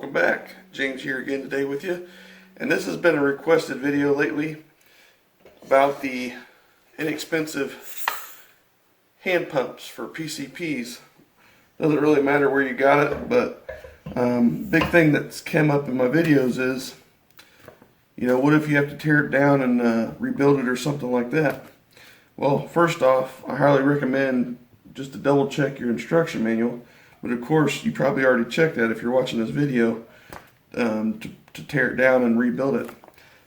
welcome back. James here again today with you, and this has been a requested video lately about the inexpensive hand pumps for PCPs. Doesn't really matter where you got it, but big thing that's come up in my videos is, you know, what if you have to tear it down and rebuild it or something like that? Well, first off, I highly recommend just to double check your instruction manual. But of course, you probably already checked that if you're watching this video, to tear it down and rebuild it.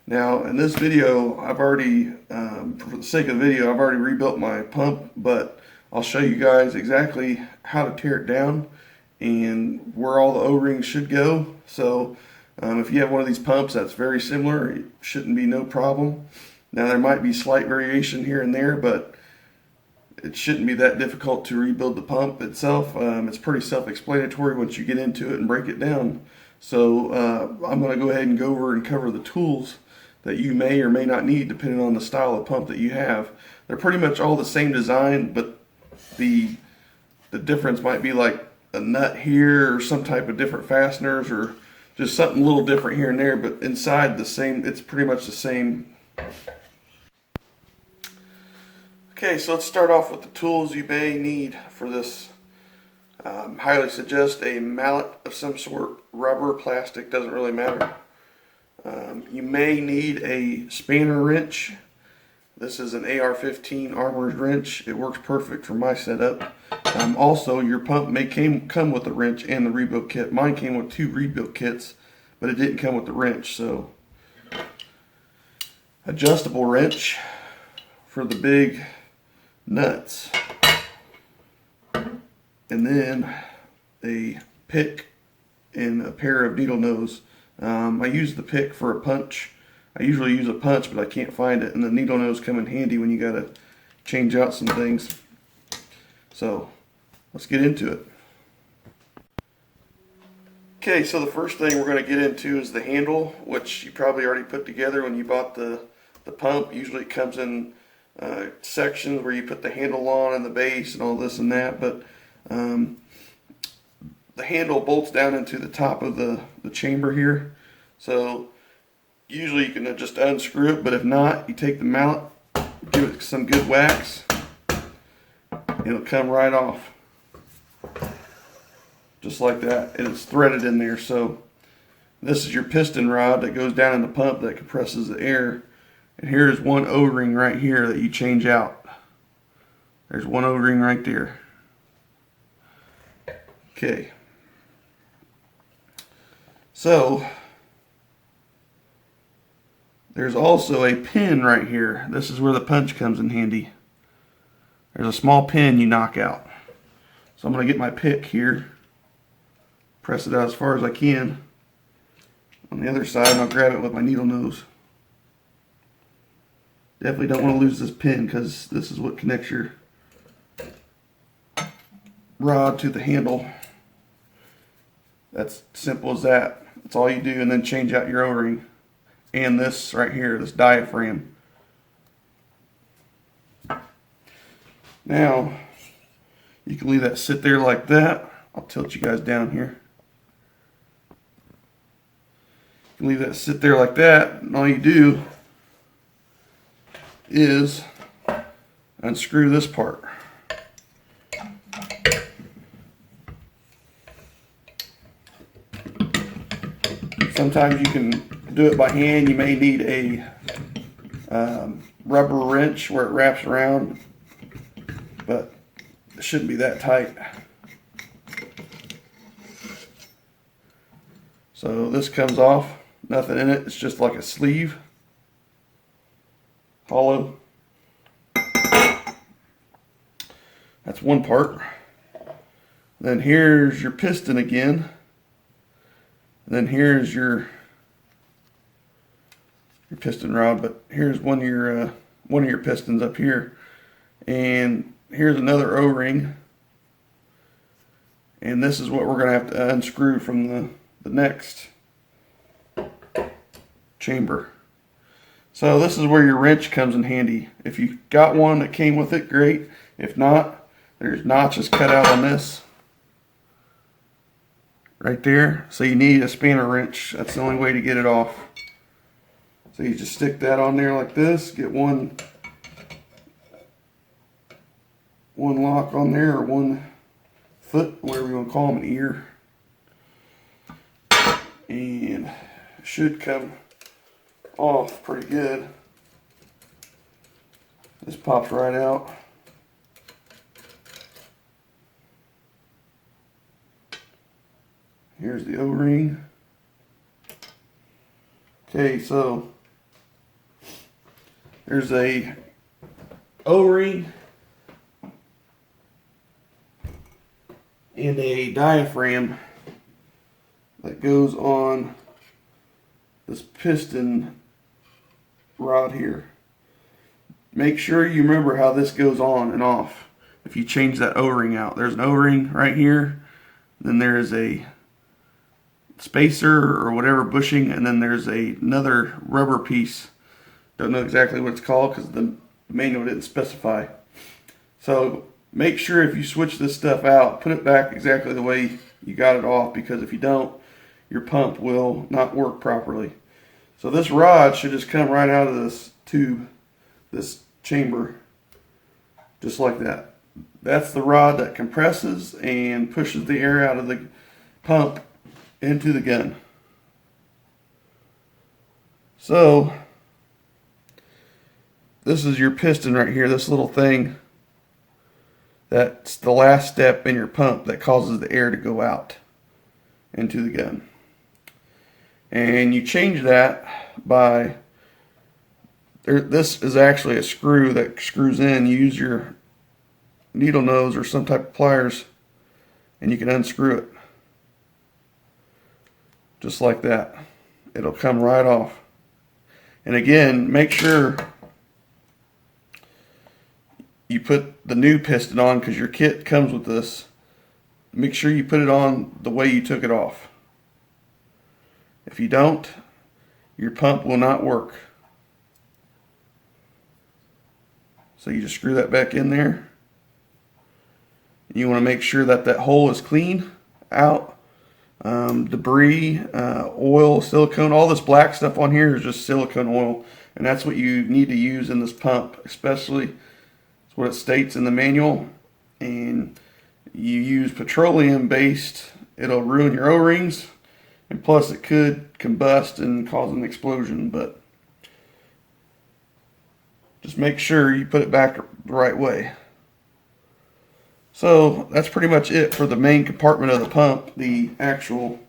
Now, in this video, I've already, for the sake of the video, I've already rebuilt my pump, but I'll show you guys exactly how to tear it down and where all the O-rings should go. So, if you have one of these pumps that's very similar, it shouldn't be no problem. Now, there might be slight variation here and there, but it shouldn't be that difficult to rebuild the pump itself. It's pretty self-explanatory once you get into it and break it down. So I'm going to go ahead and go over and cover the tools that you may or may not need depending on the style of pump that you have. They're pretty much all the same design, but the difference might be like a nut here or some type of different fasteners or just something a little different here and there, but inside the same, it's pretty much the same. Okay, so let's start off with the tools you may need for this. Highly suggest a mallet of some sort, rubber, plastic, doesn't really matter. You may need a spanner wrench. This is an AR-15 armored wrench. It works perfect for my setup. Also, your pump may come with the wrench and the rebuild kit. Mine came with 2 rebuild kits, but it didn't come with the wrench. So, adjustable wrench for the big nuts, and then a pick and a pair of needle nose. I use the pick for a punch. I usually use a punch, but I can't find it, and the needle nose come in handy when you gotta change out some things. So let's get into it. Okay, so the first thing we're going to get into is the handle, which you probably already put together when you bought the pump. Usually it comes in sections where you put the handle on and the base and all this and that, but the handle bolts down into the top of the chamber here. So usually you can just unscrew it, but if not, you take the mallet, give it some good wax, it'll come right off just like that, and it's threaded in there. So this is your piston rod that goes down in the pump that compresses the air. And here's one O-ring right here that you change out. There's one O-ring right there. Okay. So, there's also a pin right here. This is where the punch comes in handy. There's a small pin you knock out. So I'm going to get my pick here. Press it out as far as I can. On the other side, and I'll grab it with my needle nose. Definitely don't want to lose this pin because this is what connects your rod to the handle. That's simple as that. That's all you do, and then change out your O-ring. And this right here, this diaphragm. Now, you can leave that sit there like that. I'll tilt you guys down here. You can leave that sit there like that, and all you do is unscrew this part. Sometimes you can do it by hand. You may need a rubber wrench where it wraps around, but it shouldn't be that tight. So this comes off, nothing in it, it's just like a sleeve. Hollow. That's one part. Then here's your piston again. And then here's your piston rod, but here's one of your pistons up here. And here's another O-ring. And this is what we're going to have to unscrew from the next chamber. So this is where your wrench comes in handy. If you got one that came with it, great. If not, there's notches cut out on this right there. So you need a spanner wrench. That's the only way to get it off. So you just stick that on there like this, get one lock on there, or one foot, whatever you want to call them, an ear. And it should come off pretty good. This pops right out. Here's the O-ring. Okay, so there's a O-ring and a diaphragm that goes on this piston rod here. Make sure you remember how this goes on and off. If you change that O-ring out, there's an O-ring right here, then there's a spacer or whatever bushing, and then there's another rubber piece. Don't know exactly what it's called because the manual didn't specify. So make sure if you switch this stuff out, put it back exactly the way you got it off, because if you don't, your pump will not work properly. So this rod should just come right out of this tube, this chamber, just like that. That's the rod that compresses and pushes the air out of the pump into the gun. So this is your piston right here, this little thing. That's the last step in your pump that causes the air to go out into the gun. And you change that by, this is actually a screw that screws in. You use your needle nose or some type of pliers and you can unscrew it. Just like that. It'll come right off. And again, make sure you put the new piston on, because your kit comes with this. Make sure you put it on the way you took it off. If you don't, your pump will not work. So you just screw that back in there. You want to make sure that that hole is clean out. Debris, oil, silicone, all this black stuff on here is just silicone oil, and that's what you need to use in this pump, especially. It's what it states in the manual. And you use petroleum based, it'll ruin your O-rings, and plus it could combust and cause an explosion. But just make sure you put it back the right way. So that's pretty much it for the main compartment of the pump, the actual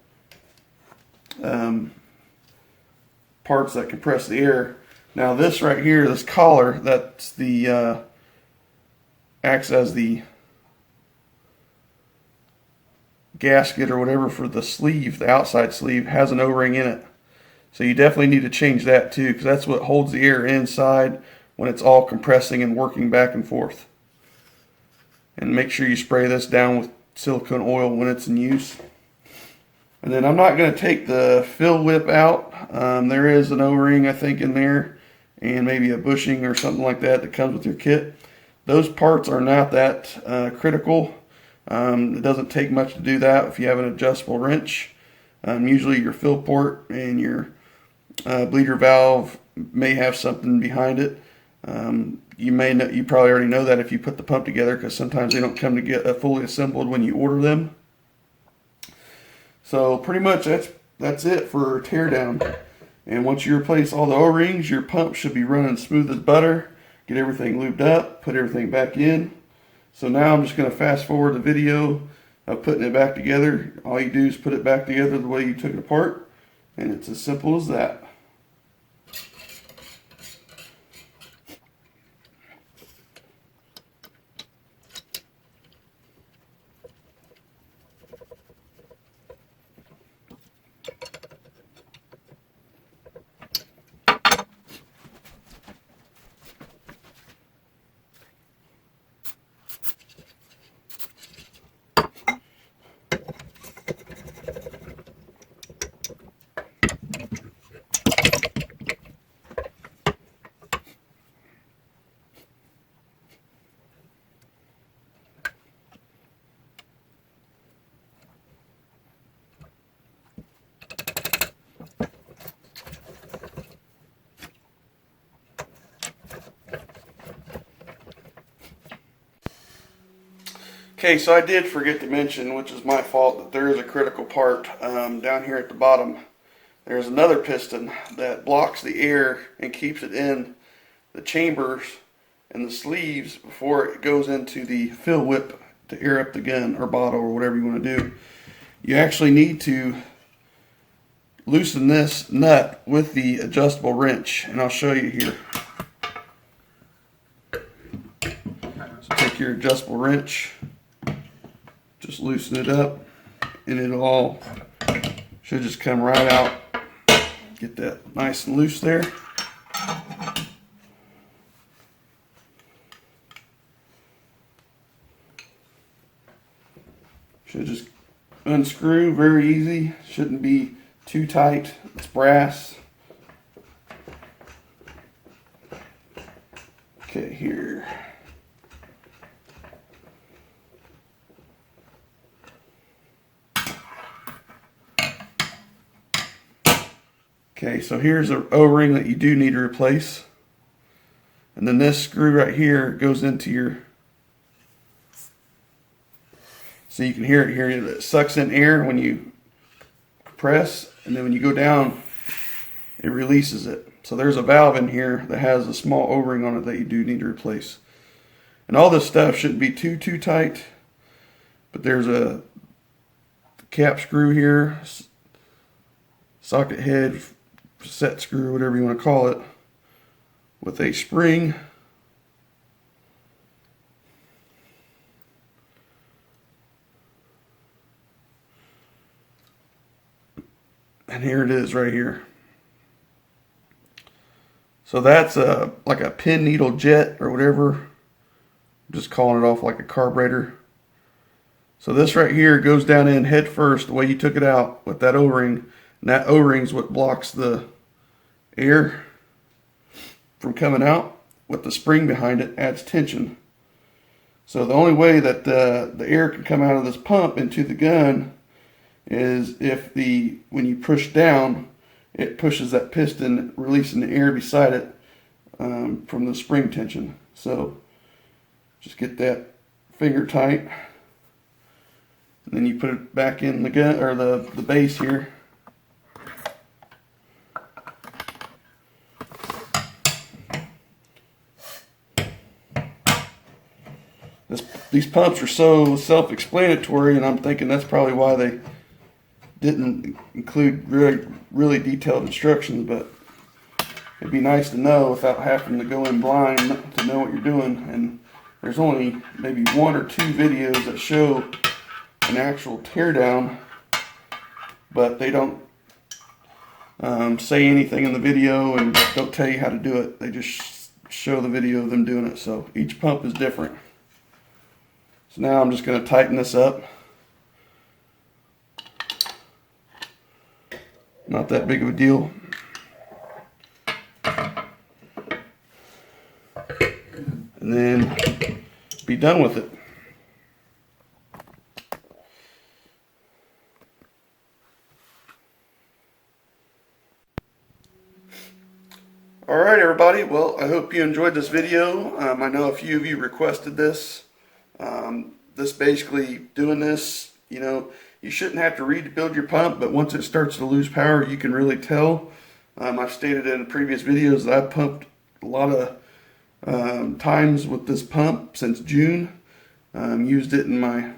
parts that compress the air. Now this right here, this collar, that's the acts as the gasket or whatever for the sleeve. The outside sleeve has an O-ring in it. So you definitely need to change that too, because that's what holds the air inside when it's all compressing and working back and forth. And make sure you spray this down with silicone oil when it's in use. And then I'm not going to take the fill whip out. There is an O-ring, I think, in there, and maybe a bushing or something like that that comes with your kit. Those parts are not that critical. It doesn't take much to do that if you have an adjustable wrench. Usually your fill port and your bleeder valve may have something behind it. You probably already know that if you put the pump together, because sometimes they don't come to get fully assembled when you order them. So pretty much that's it for teardown. And once you replace all the O-rings, your pump should be running smooth as butter. Get everything lubed up, put everything back in. So now I'm just going to fast forward the video of putting it back together. All you do is put it back together the way you took it apart, and it's as simple as that. Okay, so I did forget to mention, which is my fault, that there is a critical part down here at the bottom. There's another piston that blocks the air and keeps it in the chambers and the sleeves before it goes into the fill whip to air up the gun or bottle or whatever you want to do. You actually need to loosen this nut with the adjustable wrench, and I'll show you here. So take your adjustable wrench, just loosen it up, and it'll all should just come right out. Get that nice and loose there. Should just unscrew, very easy. Shouldn't be too tight. It's brass. Okay, here. Okay, so here's an O-ring that you do need to replace. And then this screw right here goes into your, so you can hear it here, it sucks in air when you press, and then when you go down, it releases it. So there's a valve in here that has a small O-ring on it that you do need to replace. And all this stuff shouldn't be too tight, but there's a cap screw here, socket head, set screw, whatever you want to call it, with a spring. And here it is right here. So that's like a pin needle jet or whatever. I'm just calling it off like a carburetor. So this right here goes down in head first the way you took it out with that O-ring. And that O-ring is what blocks the air from coming out. With the spring behind it adds tension. So the only way that the air can come out of this pump into the gun is if when you push down, it pushes that piston, releasing the air beside it from the spring tension. So just get that finger tight, and then you put it back in the gun or the base here. These pumps are so self-explanatory, and I'm thinking that's probably why they didn't include really detailed instructions, but it'd be nice to know without having to go in blind to know what you're doing. And there's only maybe 1 or 2 videos that show an actual teardown, but they don't say anything in the video and don't tell you how to do it. They just show the video of them doing it. So each pump is different. So now I'm just going to tighten this up. Not that big of a deal. And then be done with it. Alright everybody, well I hope you enjoyed this video. I know a few of you requested this. This basically doing this, you know, you shouldn't have to rebuild your pump, but once it starts to lose power, you can really tell. I've stated in previous videos that I've pumped a lot of times with this pump since June. Used it in my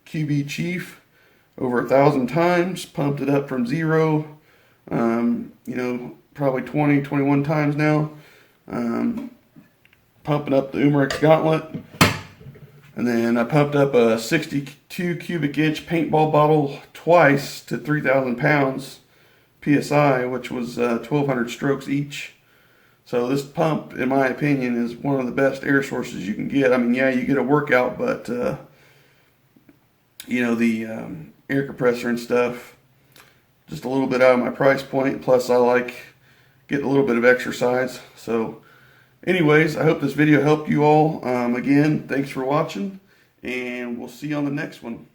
QB Chief over 1,000 times, pumped it up from 0, you know, probably 20, 21 times now. Pumping up the Umarex Gauntlet. And then I pumped up a 62 cubic inch paintball bottle twice to 3,000 pounds PSI, which was 1,200 strokes each. So this pump, in my opinion, is one of the best air sources you can get. I mean, yeah, you get a workout, but you know, the air compressor and stuff, just a little bit out of my price point. Plus, I like getting a little bit of exercise. So anyways, I hope this video helped you all. Again, thanks for watching, and we'll see you on the next one.